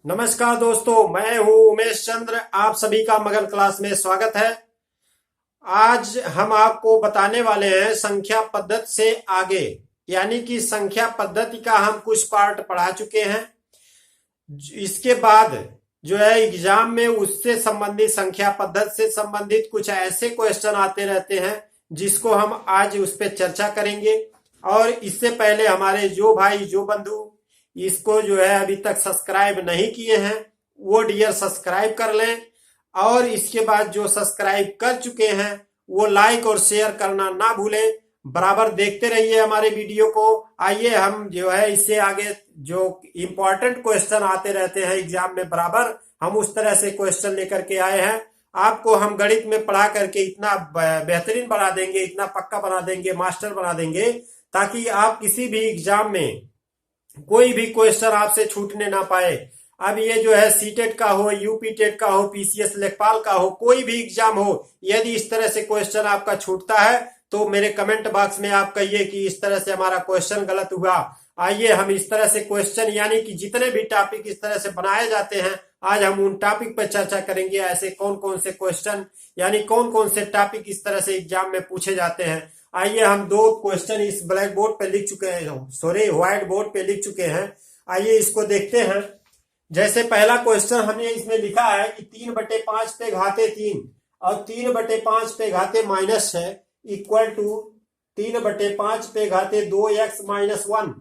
नमस्कार दोस्तों, मैं हूं उमेश चंद्र। आप सभी का मगध क्लास में स्वागत है। आज हम आपको बताने वाले हैं संख्या पद्धति से आगे, यानी कि संख्या पद्धति का हम कुछ पार्ट पढ़ा चुके हैं। इसके बाद जो है एग्जाम में उससे संबंधित, संख्या पद्धति से संबंधित कुछ ऐसे क्वेश्चन आते रहते हैं जिसको हम आज उस पर चर्चा करेंगे। और इससे पहले हमारे जो भाई, जो बंधु इसको जो है अभी तक सब्सक्राइब नहीं किए हैं, वो डियर सब्सक्राइब कर लें। और इसके बाद जो सब्सक्राइब कर चुके हैं वो लाइक और शेयर करना ना भूलें। बराबर देखते रहिए हमारे वीडियो को। आइए हम जो है इससे आगे जो इम्पोर्टेंट क्वेश्चन आते रहते हैं एग्जाम में, बराबर हम उस तरह से क्वेश्चन लेकर के आए हैं। आपको हम गणित में पढ़ा करके इतना बेहतरीन बना देंगे, इतना पक्का बना देंगे, मास्टर बना देंगे, ताकि आप किसी भी एग्जाम में कोई भी क्वेश्चन आपसे छूटने ना पाए। अब ये जो है सीटेट का हो, यूपी टेट का हो, पीसीएस लेखपाल का हो, कोई भी एग्जाम हो, यदि इस तरह से क्वेश्चन आपका छूटता है तो मेरे कमेंट बॉक्स में आप कहिए कि इस तरह से हमारा क्वेश्चन गलत हुआ। आइए हम इस तरह से क्वेश्चन, यानी कि जितने भी टॉपिक इस तरह से बनाए जाते हैं, आज हम उन टॉपिक पर चर्चा करेंगे। ऐसे कौन कौन से क्वेश्चन, यानी कौन कौन से टॉपिक इस तरह से एग्जाम में पूछे जाते हैं। आइए हम दो क्वेश्चन इस ब्लैक बोर्ड पे लिख चुके हैं, सॉरी व्हाइट बोर्ड पे लिख चुके हैं। आइए इसको देखते हैं। जैसे पहला क्वेश्चन हमने इसमें लिखा है कि 3/5 पे घाते 3 और 3/5 पे घाते -6 इक्वल टू 3/5 पे घाते 2x-1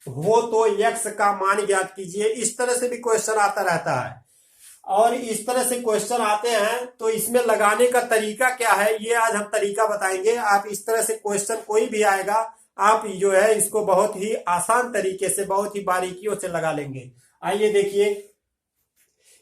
हो तो x का मान ज्ञात कीजिए। इस तरह से भी क्वेश्चन आता रहता है और इस तरह से क्वेश्चन आते हैं। तो इसमें लगाने का तरीका क्या है, ये आज हम तरीका बताएंगे। आप इस तरह से क्वेश्चन कोई भी आएगा, आप जो है इसको बहुत ही आसान तरीके से, बहुत ही बारीकियों से लगा लेंगे। आइए देखिए,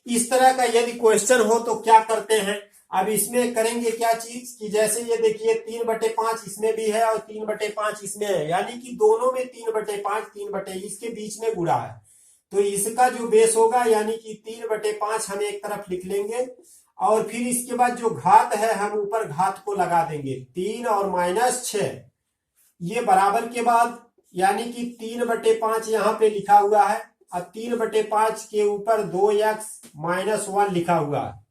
इस तरह का यदि क्वेश्चन हो तो क्या करते हैं। अब इसमें करेंगे क्या चीज कि जैसे ये देखिए 3/5 इसमें भी है और 3/5 इसमें है, यानी कि दोनों में 3/5, 3 इसके बीच में गुणा है। तो इसका जो बेस होगा, यानी कि 3/5 हम एक तरफ लिख लेंगे और फिर इसके बाद जो घात है हम ऊपर घात को लगा देंगे। 3 और -6 ये बराबर के बाद, यानी कि 3/5 यहाँ पे लिखा हुआ है और 3/5 के ऊपर 2x-1 लिखा हुआ है।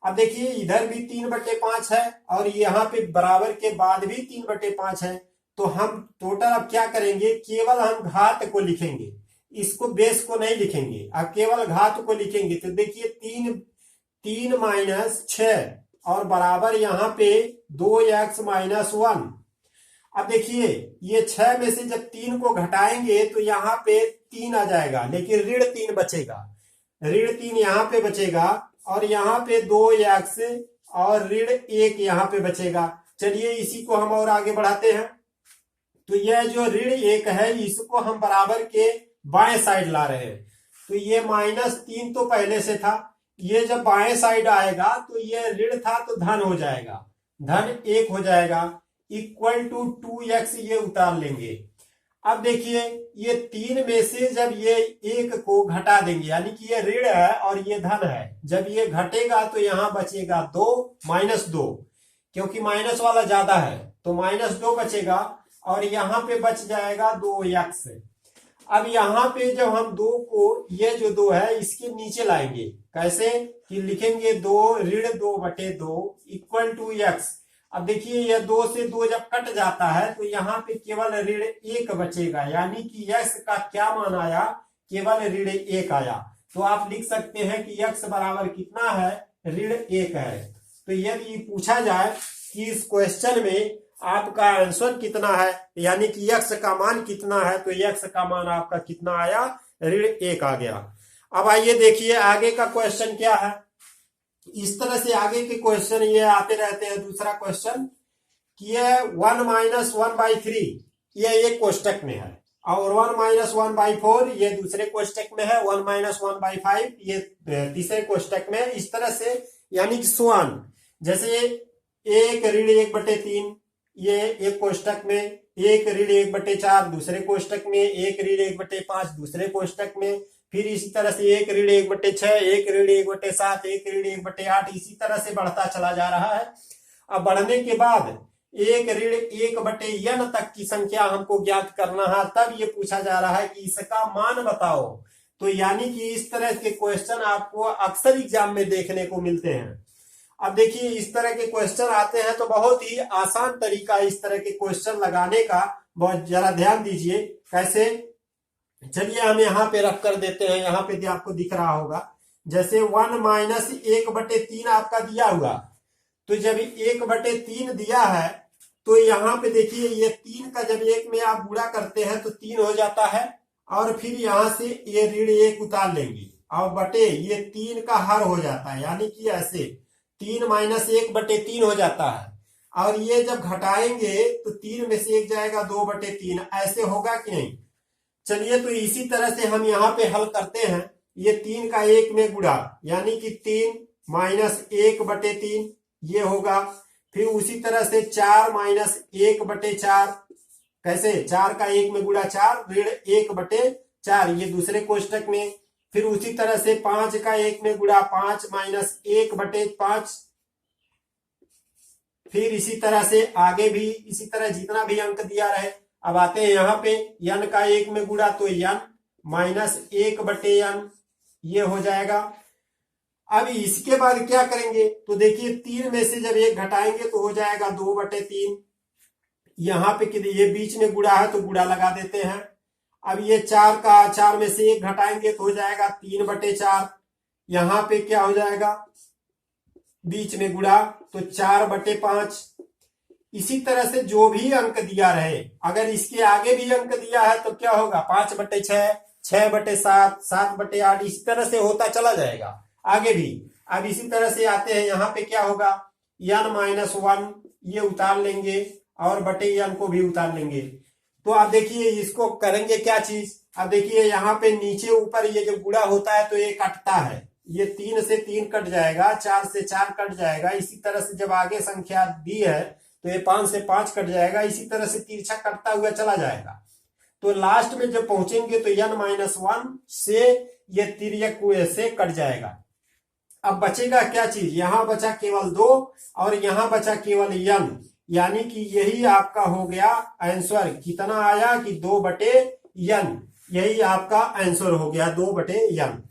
अब देखिए इधर भी 3/5 है और यहाँ पे बराबर के बाद भी 3/5 है। तो हम टोटल अब क्या करेंगे, केवल हम घात को लिखेंगे, इसको बेस को नहीं लिखेंगे, अब केवल घात को लिखेंगे। तो देखिए 3 -6 और बराबर यहाँ पे 2x-1। अब देखिए ये 6 में से जब 3 को घटाएंगे तो यहाँ पे 3 आ जाएगा, लेकिन ऋण 3 बचेगा, ऋण 3 यहाँ पे बचेगा और यहाँ पे 2x और ऋण 1 यहाँ पे बचेगा। चलिए इसी को हम और आगे बढ़ाते हैं। तो यह जो ऋण 1 है इसको हम बराबर के बाएं साइड ला रहे हैं। तो ये -3 तो पहले से था, ये जब बाएं साइड आएगा तो ये ऋण था तो धन हो जाएगा, धन 1 हो जाएगा, इक्वल टू 2x ये उतार लेंगे। अब देखिए ये 3 में से जब ये 1 को घटा देंगे, यानी कि ये ऋण है और ये धन है, जब ये घटेगा तो यहां बचेगा 2 -2, क्योंकि माइनस वाला ज्यादा है तो -2 बचेगा और यहाँ पे बच जाएगा 2x। अब यहाँ पे जब हम 2 को, ये जो 2 है इसके नीचे लाएंगे, कैसे कि लिखेंगे 2 ऋण 2/2 इक्वल टू x। अब देखिए यह 2 से 2 जब कट जाता है तो यहाँ पे केवल ऋण 1 बचेगा, यानी कि x का क्या मान आया, केवल ऋण 1 आया। तो आप लिख सकते हैं कि x बराबर कितना है, ऋण 1 है। तो यदि पूछा जाए कि इस क्वेश्चन में आपका आंसर कितना है, यानी कि x का मान कितना है, तो x का मान आपका कितना आया, ऋण 1 आ गया। अब आइए देखिए आगे का क्वेश्चन क्या है। इस तरह से आगे के क्वेश्चन ये आते रहते हैं। दूसरा क्वेश्चन कि ये 1-1/3 ये एक कोष्टक में है और 1-1/4 ये दूसरे कोष्टक में है, 1-1/5 ये तीसरे कोष्टक में। इस तरह से यानी कि स्वान, जैसे 1 ऋण 1/3 ये एक कोष्टक में, 1 ऋण 1/4 दूसरे कोष्टक में, 1 ऋण 1/5 दूसरे कोष्टक में, फिर इसी तरह से 1 ऋण 1/6, 1 ऋण 1/7, 1 ऋण 1/8, इसी तरह से बढ़ता चला जा रहा है। अब बढ़ने के बाद 1 ऋण 1/n तक की संख्या हमको ज्ञात करना है। तब ये पूछा जा रहा है कि इसका मान बताओ। तो यानी कि इस तरह के क्वेश्चन आपको अक्सर एग्जाम में देखने को मिलते हैं। अब देखिए इस तरह के क्वेश्चन आते हैं तो बहुत ही आसान तरीका है इस तरह के क्वेश्चन लगाने का, बहुत जरा ध्यान दीजिए कैसे। चलिए हम यहाँ पे रख कर देते हैं, यहाँ पे आपको दिख रहा होगा जैसे 1 माइनस 1/3 आपका दिया हुआ। तो जब 1/3 दिया है तो यहाँ पे देखिए ये 3 का जब 1 में आप गुणा करते हैं तो 3 हो जाता है, और फिर यहाँ से ये ऋण 1 उतार लेंगे और बटे ये 3 का हर हो जाता है, यानी कि ऐसे 3 माइनस 1/3 हो जाता है। और ये जब घटाएंगे तो 3 में से 1 जाएगा 2/3, ऐसे होगा कि नहीं। चलिए तो इसी तरह से हम यहाँ पे हल करते हैं। ये 3 का 1 में गुणा यानी कि 3 माइनस 1/3 ये होगा। फिर उसी तरह से 4 माइनस 1/4 कैसे, 4 का 1 में गुणा 4 ऋण 1/4 ये दूसरे कोष्टक में। फिर उसी तरह से 5 का 1 में गुणा 5 माइनस 1/5। फिर इसी तरह से आगे भी इसी तरह जितना भी अंक दिया रहे। अब आते हैं यहाँ पे n का 1 में गुणा तो n माइनस 1/n ये हो जाएगा। अब इसके बाद क्या करेंगे तो देखिए 3 में से जब 1 घटाएंगे तो हो जाएगा 2/3। यहाँ पे ये बीच में गुणा है तो गुणा लगा देते हैं। अब ये 4 में से 1 घटाएंगे तो हो जाएगा 3/4। यहाँ पे क्या हो जाएगा बीच में गुणा तो 4/5। इसी तरह से जो भी अंक दिया रहे, अगर इसके आगे भी अंक दिया है तो क्या होगा 5/6, 6/7, 7/8 इसी तरह से होता चला जाएगा आगे भी। अब इसी तरह से आते हैं यहाँ पे क्या होगा n-1 ये उतार लेंगे और बटे n को भी उतार लेंगे। तो आप देखिए इसको करेंगे क्या चीज। अब देखिए यहाँ पे नीचे ऊपर ये जो गुणा होता है तो ये कटता है, ये 3 से 3 कट जाएगा, 4 से 4 कट जाएगा। इसी तरह से जब आगे संख्या दी है तो ये 5 से 5 कट जाएगा, इसी तरह से तिरछा कटता हुआ चला जाएगा। तो लास्ट में जब पहुंचेंगे तो n-1 से ये तिर्यक से कट जाएगा। अब बचेगा क्या चीज, यहां बचा केवल 2 और यहां बचा केवल n, यानी कि यही आपका हो गया आंसर। कितना आया कि 2/n, यही आपका आंसर हो गया 2/n।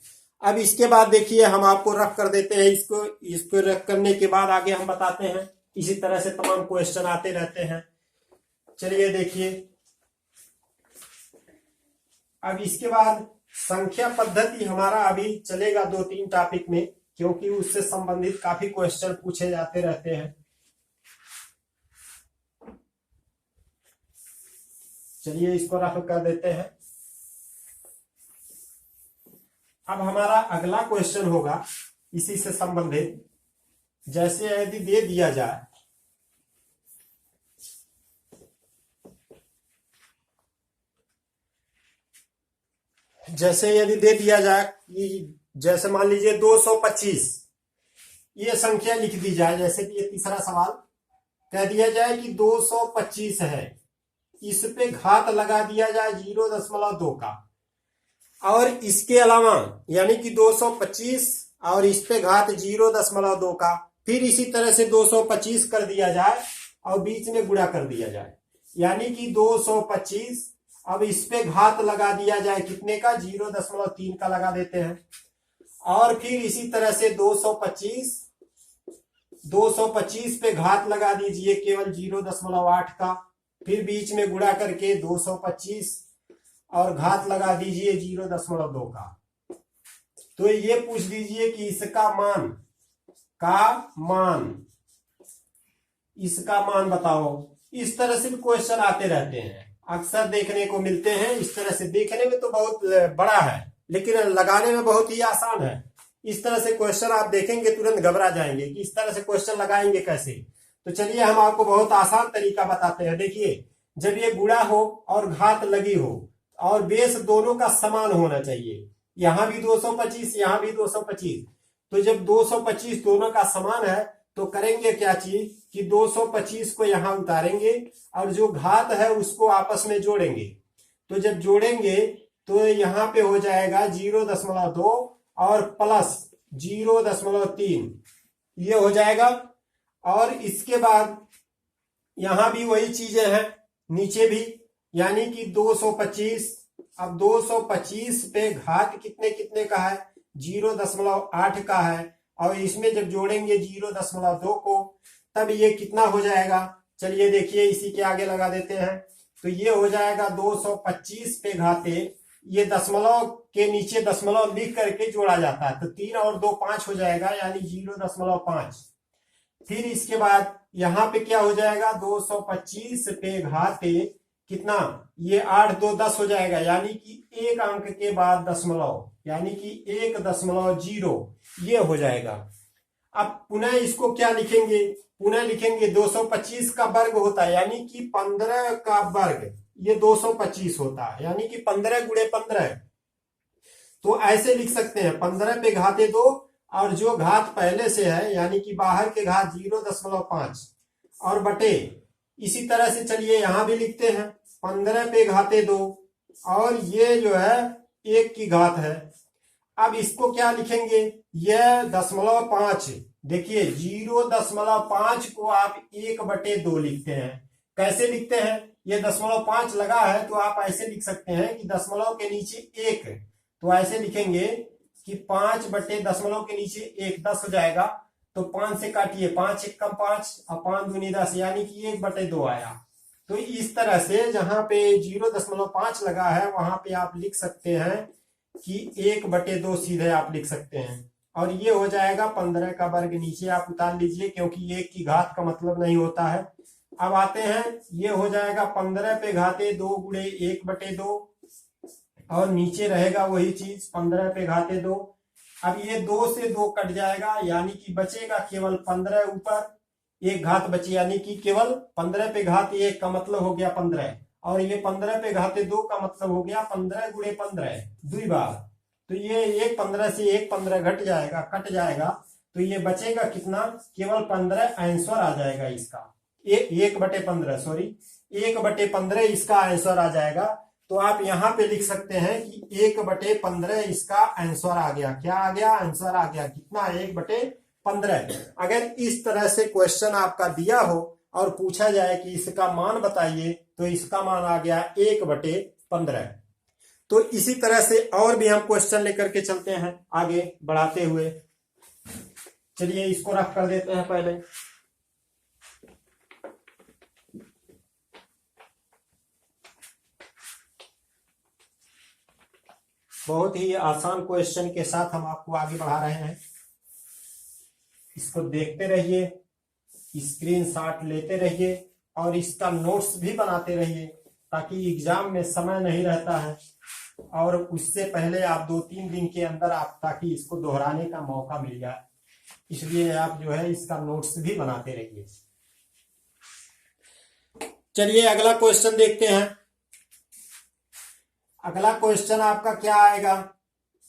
अब इसके बाद देखिए हम आपको रफ कर देते हैं इसको रफ करने के बाद आगे हम बताते हैं। इसी तरह से तमाम क्वेश्चन आते रहते हैं। चलिए देखिए अब इसके बाद संख्या पद्धति हमारा अभी चलेगा 2-3 टॉपिक में, क्योंकि उससे संबंधित काफी क्वेश्चन पूछे जाते रहते हैं। चलिए इसको रफ कर देते हैं। अब हमारा अगला क्वेश्चन होगा इसी से संबंधित। जैसे यदि दे दिया जाए कि जैसे मान लीजिए 225 ये संख्या लिख दी जाए, जैसे कि ये तीसरा सवाल कह दिया जाए कि 225 है, इस पे घात लगा दिया जाए 0.2 का, और इसके अलावा यानी कि 225 और इस पे घात 0.2 का, फिर इसी तरह से 225 कर दिया जाए और बीच में गुणा कर दिया जाए, यानी कि 225 अब इस पे घात लगा दिया जाए कितने का 0.3 का लगा देते हैं, और फिर इसी तरह से 225 पे घात लगा दीजिए केवल 0.8 का, फिर बीच में गुणा करके 225 और घात लगा दीजिए 0.2 का। तो ये पूछ दीजिए कि इसका मान बताओ। इस तरह से भी क्वेश्चन आते रहते हैं, अक्सर देखने को मिलते हैं। इस तरह से देखने में तो बहुत बड़ा है लेकिन लगाने में बहुत ही आसान है। इस तरह से क्वेश्चन आप देखेंगे तुरंत घबरा जाएंगे कि इस तरह से क्वेश्चन लगाएंगे कैसे। तो चलिए हम आपको बहुत आसान तरीका बताते हैं। देखिए जब ये गुणा हो और घात लगी हो और बेस दोनों का समान होना चाहिए, यहां भी 225 यहां भी 225, तो जब 225 दोनों का समान है तो करेंगे क्या चीज कि 225 को यहां उतारेंगे और जो घात है उसको आपस में जोड़ेंगे। तो जब जोड़ेंगे तो यहां पे हो जाएगा 0.2 और प्लस 0.3 ये हो जाएगा। और इसके बाद यहां भी वही चीजें हैं नीचे भी, यानी कि 225 अब 225 पे घात कितने कितने का है, 0.8 का है, और इसमें जब जोड़ेंगे 0.2 को तब ये कितना हो जाएगा, चलिए देखिए इसी के आगे लगा देते हैं। तो ये हो जाएगा 225 पे घाते, ये दशमलव के नीचे दशमलव लिख करके जोड़ा जाता है, तो 3 और 2 5 हो जाएगा, यानी 0.5। फिर इसके बाद यहाँ पे क्या हो जाएगा, 225 पे घाते कितना, ये 8 2 10 हो जाएगा, यानी कि एक अंक के बाद दशमलव, यानी कि 1.0 ये हो जाएगा। अब पुनः इसको क्या लिखेंगे, पुनः लिखेंगे 225 का वर्ग होता है, यानी कि 15 का वर्ग, ये 225 होता है, यानी कि 15 गुणे 15। तो ऐसे लिख सकते हैं 15 पे घाते 2, और जो घात पहले से है यानी कि बाहर के घात 0.5 और बटे, इसी तरह से चलिए यहां भी लिखते हैं 15 पे घाते 2, और ये जो है 1 की घात है। अब इसको क्या लिखेंगे, यह 0.5, देखिए 0.5 को आप 1/2 लिखते हैं। कैसे लिखते हैं, ये 0.5 लगा है तो आप ऐसे लिख सकते हैं कि दशमलव के नीचे 1, तो ऐसे लिखेंगे कि 5/दशमलव के नीचे 1 10 हो जाएगा, तो 5 से काटिए, 5 1 कम 5 और 5 दूनी 10, यानी कि 1/2 आया। तो इस तरह से जहां पे 0.5 लगा है वहां पे आप लिख सकते हैं कि 1/2 सीधे आप लिख सकते हैं, और ये हो जाएगा 15 का वर्ग, नीचे आप उतार लीजिए क्योंकि 1 की घात का मतलब नहीं होता है। अब आते हैं, ये हो जाएगा 15 पे घाते 2 गुणे 1/2, और नीचे रहेगा वही चीज 15 पे घाते 2। अब ये 2 से 2 कट जाएगा, यानी कि बचेगा केवल 15 ऊपर, एक घात बची, यानी कि केवल 15 पे घात 1 का मतलब हो गया 15, और ये 15 पे घाते 2 का मतलब हो गया 15 गुणे 15 2 बार। तो ये 1 15 से 1 15 घट जाएगा, कट जाएगा, तो ये बचेगा कितना, केवल 15 आंसर आ जाएगा इसका, 1/15 सॉरी 1/15 इसका आंसर आ जाएगा। तो आप यहाँ पे लिख सकते हैं कि 1/15 इसका आंसर आ गया। क्या आ गया, आंसर आ गया कितना, 1/15। अगर इस तरह से क्वेश्चन आपका दिया हो और पूछा जाए कि इसका मान बताइए, तो इसका मान आ गया 1/15। तो इसी तरह से और भी हम क्वेश्चन लेकर के चलते हैं आगे बढ़ाते हुए। चलिए इसको रख कर देते हैं पहले। बहुत ही आसान क्वेश्चन के साथ हम आपको आगे बढ़ा रहे हैं, इसको देखते रहिए, स्क्रीनशॉट लेते रहिए और इसका नोट्स भी बनाते रहिए, ताकि एग्जाम में समय नहीं रहता है और उससे पहले आप 2-3 दिन के अंदर आप ताकि इसको दोहराने का मौका मिल जाए, इसलिए आप जो है इसका नोट्स भी बनाते रहिए। चलिए अगला क्वेश्चन देखते हैं। अगला क्वेश्चन आपका क्या आएगा,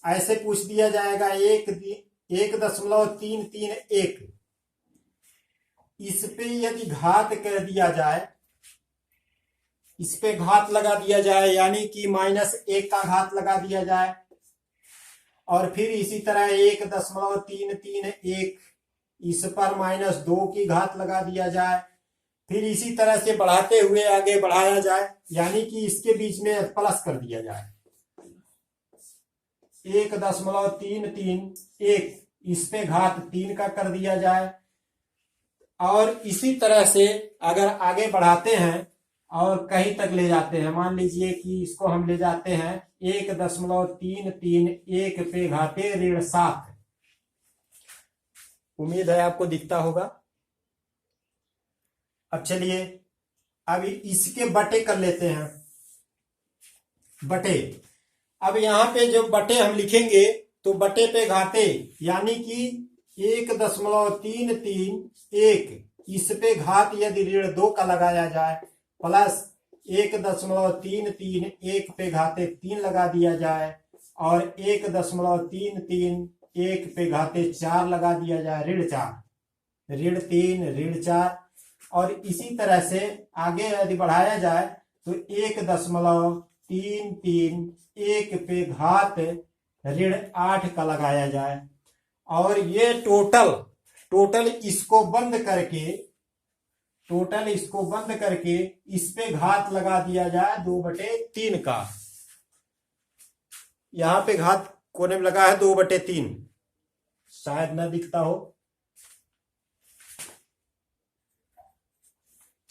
ऐसे पूछ दिया जाएगा 1.331, इस पे यदि घात कर दिया जाए, इस पे घात लगा दिया जाए, यानी कि -1 का घात लगा दिया जाए, और फिर इसी तरह 1.331 इस पर -2 की घात लगा दिया जाए, फिर इसी तरह से बढ़ाते हुए आगे बढ़ाया जाए, यानी कि इसके बीच में प्लस कर दिया जाए 1.331, इस पे घात 3 का कर दिया जाए, और इसी तरह से अगर आगे बढ़ाते हैं और कहीं तक ले जाते हैं, मान लीजिए कि इसको हम ले जाते हैं 1.331 पे घाते -7, उम्मीद है आपको दिखता होगा। अब चलिए अब इसके बटे कर लेते हैं, बटे। अब यहाँ पे जो बटे हम लिखेंगे तो बटे पे घाते, यानी कि 1.331, इस पे घात यदि -2 का लगाया जाए, प्लस 1.331 पे घाते 3 लगा दिया जाए, और 1.331 पे घाते 4 लगा दिया जाए, -4, -3, और इसी तरह से आगे यदि बढ़ाया जाए तो 1.331 पे घात -8 का लगाया जाए, और ये टोटल इसको बंद करके इस पे घात लगा दिया जाए 2/3 का। यहां पे घात कोने में लगा है 2/3, शायद न दिखता हो।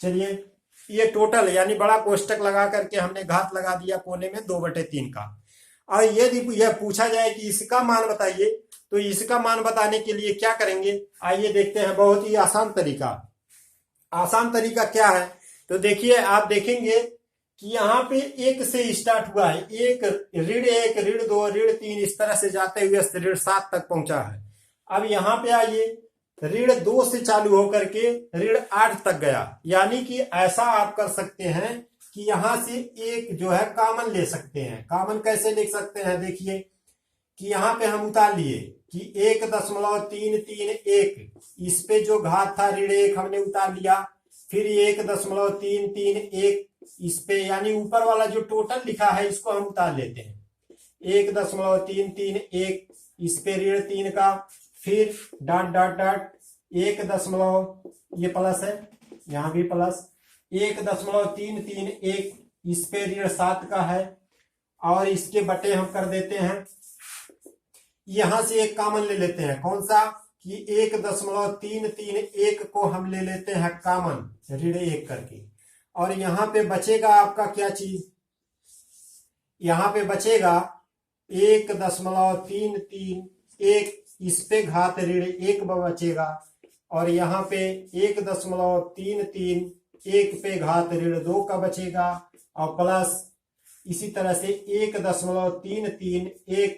चलिए, ये टोटल यानी बड़ा कोष्टक लगा करके हमने घात लगा दिया कोने में 2/3 का। और यदि यह पूछा जाए कि इसका मान बताइए, तो इसका मान बताने के लिए क्या करेंगे, आइए देखते हैं। बहुत ही आसान तरीका। आसान तरीका क्या है, तो देखिए, आप देखेंगे कि यहाँ पे 1 से स्टार्ट हुआ है, 1 ऋण 1 ऋण 2 ऋण 3 इस तरह से जाते हुए ऋण 7 तक पहुंचा है। अब यहाँ पे आइए, ऋण 2 से चालू होकर के ऋण 8 तक गया। यानी कि ऐसा आप कर सकते हैं कि यहां से एक जो है कॉमन ले सकते हैं। कॉमन कैसे ले सकते हैं, देखिए कि यहाँ पे हम उतार लिए कि 1.331, इस पे जो घात था ऋण 1 हमने उतार लिया, फिर 1.331 इस पे, यानी ऊपर वाला जो टोटल लिखा है इसको हम उतार लेते हैं। 1.331 इस पे ऋण 3 का, फिर डॉट डॉट डॉट 1 ये प्लस है, यहां भी प्लस 1.331 इस पे ऋण 7 का है, और इसके बटे हम कर देते हैं। यहां से एक कॉमन ले लेते हैं, कौन सा, कि 1.331 को हम ले लेते हैं कॉमन ऋण 1 करके। और यहां पे बचेगा आपका क्या चीज, यहां पे बचेगा 1.331 इस पे घात ऋण 1 बचेगा, और यहाँ पे 1.331 पे घात ऋण 2 का बचेगा, और प्लस इसी तरह से 1.331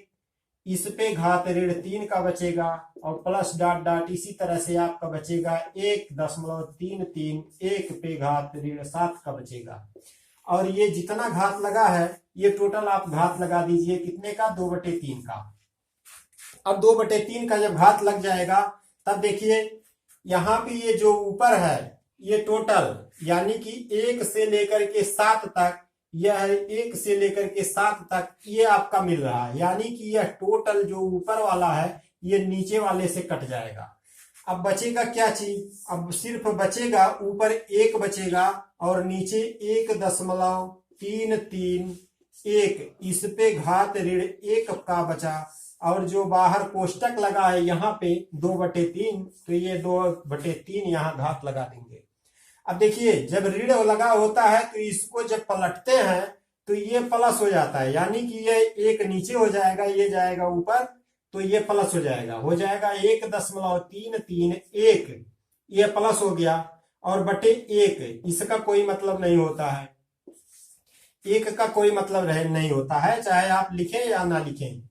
इस पे घात ऋण 3 का बचेगा, और प्लस डॉट डॉट इसी तरह से आपका बचेगा 1.331 पे घात ऋण 7 का बचेगा। और ये जितना घात लगा है ये टोटल आप घात लगा दीजिए, कितने का, 2/3 का। अब 2/3 का जब घात लग जाएगा, तब देखिए यहाँ पे ये जो ऊपर है ये टोटल, यानी कि 1 से लेकर के 7 तक, यह 1 से लेकर के 7 तक ये आपका मिल रहा है। यानी कि यह टोटल जो ऊपर वाला है ये नीचे वाले से कट जाएगा। अब बचेगा क्या चीज, अब सिर्फ बचेगा ऊपर 1 बचेगा, और नीचे 1.331 इस पे घात ऋण 1 का बचा, और जो बाहर कोष्टक लगा है यहाँ पे 2/3, तो ये 2/3 यहाँ घात लगा देंगे। अब देखिए, जब ऋण लगा होता है तो इसको जब पलटते हैं तो ये प्लस हो जाता है, यानी कि ये 1 नीचे हो जाएगा, ये जाएगा ऊपर, तो ये प्लस हो जाएगा 1.331, ये प्लस हो गया, और बटे 1 इसका कोई मतलब नहीं होता है, 1 का कोई मतलब नहीं होता है, चाहे आप लिखें या ना लिखें।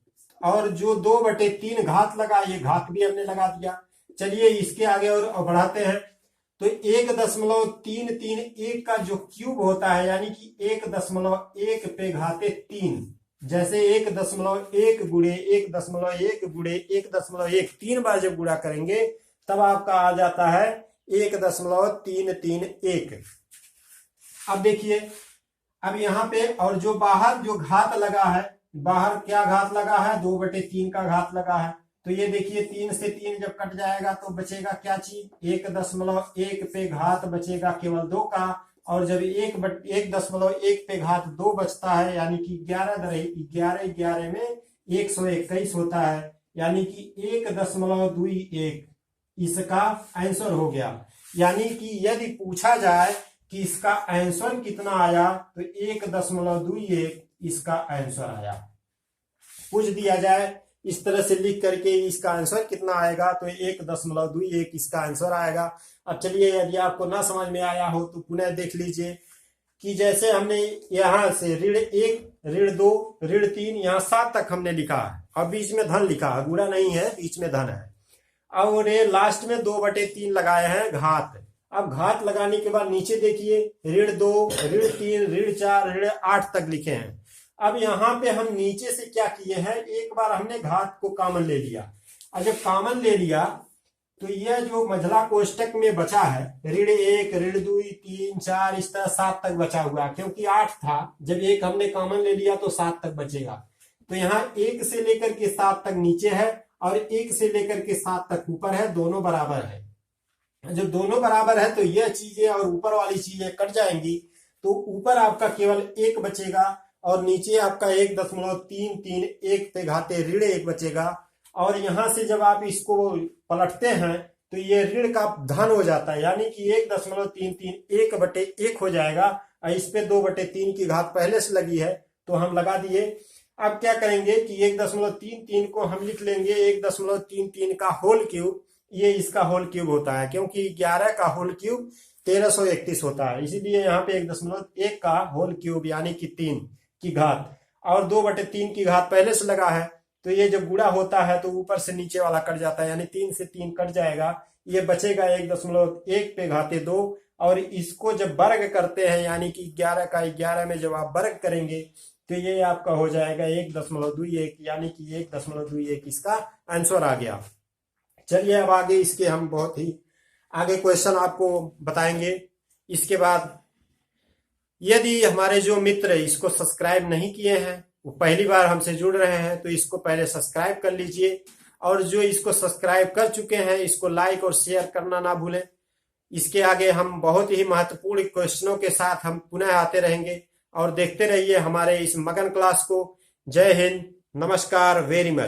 और जो 2/3 घात लगा, ये घात भी हमने लगा दिया। चलिए इसके आगे और बढ़ाते हैं, तो 1.331 का जो क्यूब होता है, यानी कि 1.1 पे घाते 3, जैसे 1.1 गुणे 1.1 गुणे 1.1 3 बार जब गुणा करेंगे तब आपका आ जाता है 1.331। अब देखिए, अब यहाँ पे और जो बाहर जो घात लगा है, बाहर क्या घात लगा है, 2/3 का घात लगा है। तो ये देखिए 3 से 3 जब कट जाएगा तो बचेगा क्या चीज, 1.1 पे घात बचेगा केवल 2 का, और जब 1.1 पे घात 2 बचता है, यानी कि 11 में 121 होता है, यानी कि 1.21 इसका आंसर हो गया। यानी कि यदि पूछा जाए कि इसका आंसर कितना आया, तो 1.21 इसका आंसर आया। पूछ दिया जाए इस तरह से लिख करके इसका आंसर कितना आएगा, तो 1.21 इसका आंसर आएगा। अब चलिए, यदि आपको ना समझ में आया हो तो पुनः देख लीजिए कि जैसे हमने यहां से ऋण 1 ऋण 2 ऋण 3 यहाँ 7 तक हमने लिखा है, और बीच में धन लिखा है, गुणा नहीं है, बीच में धन है, और लास्ट में 2/3 लगाए हैं घात। अब घात लगाने के बाद नीचे देखिए ऋण 2 ऋण 3 ऋण 4 ऋण 8 तक लिखे हैं। अब यहाँ पे हम नीचे से क्या किए हैं, एक बार हमने घात को कॉमन ले लिया, और जब कॉमन ले लिया तो यह जो मझला कोष्टक में बचा है ऋण 1 ऋण 2 3 4 इस तरह 7 तक बचा हुआ, क्योंकि 8 था, जब 1 हमने कॉमन ले लिया तो 7 तक बचेगा। तो यहाँ 1 से लेकर के 7 तक नीचे है, और 1 से लेकर के 7 तक ऊपर है, दोनों बराबर है। जब दोनों बराबर है तो यह चीजें और ऊपर वाली चीजें कट जाएंगी, तो ऊपर आपका केवल 1 बचेगा, और नीचे आपका 1.331 पे घाते ऋण 1 बचेगा। और यहां से जब आप इसको पलटते हैं तो ये ऋण का धन हो जाता है, यानी कि 1.331/1 हो जाएगा। और इस पे 2/3 की घात पहले से लगी है तो हम लगा दिए। अब क्या करेंगे कि 1.33 को हम लिख लेंगे 1.33 का होल क्यूब। ये इसका होल क्यूब होता है, क्योंकि 11 का होल क्यूब 1331 होता है, इसीलिए यहाँ पे 1.1 का होल क्यूब यानी कि 3 की घात, और 2/3 की घात पहले से लगा है। तो ये जब गुणा होता है तो ऊपर से नीचे वाला कट जाता है, यानी 3 से 3 कट जाएगा। ये बचेगा 1.1 पे घाते 2। और इसको जब वर्ग करते हैं, यानी कि 11 का 11 में जब आप वर्ग करेंगे तो ये आपका हो जाएगा 1.21, यानी कि 1.21 इसका आंसर आ गया। चलिए अब आगे इसके हम बहुत ही आगे क्वेश्चन आपको बताएंगे। इसके बाद यदि हमारे जो मित्र इसको सब्सक्राइब नहीं किए हैं, वो पहली बार हमसे जुड़ रहे हैं, तो इसको पहले सब्सक्राइब कर लीजिए। और जो इसको सब्सक्राइब कर चुके हैं इसको लाइक और शेयर करना ना भूलें। इसके आगे हम बहुत ही महत्वपूर्ण क्वेश्चनों के साथ हम पुनः आते रहेंगे, और देखते रहिए हमारे इस मगन क्लास को। जय हिंद, नमस्कार, वेरी मच।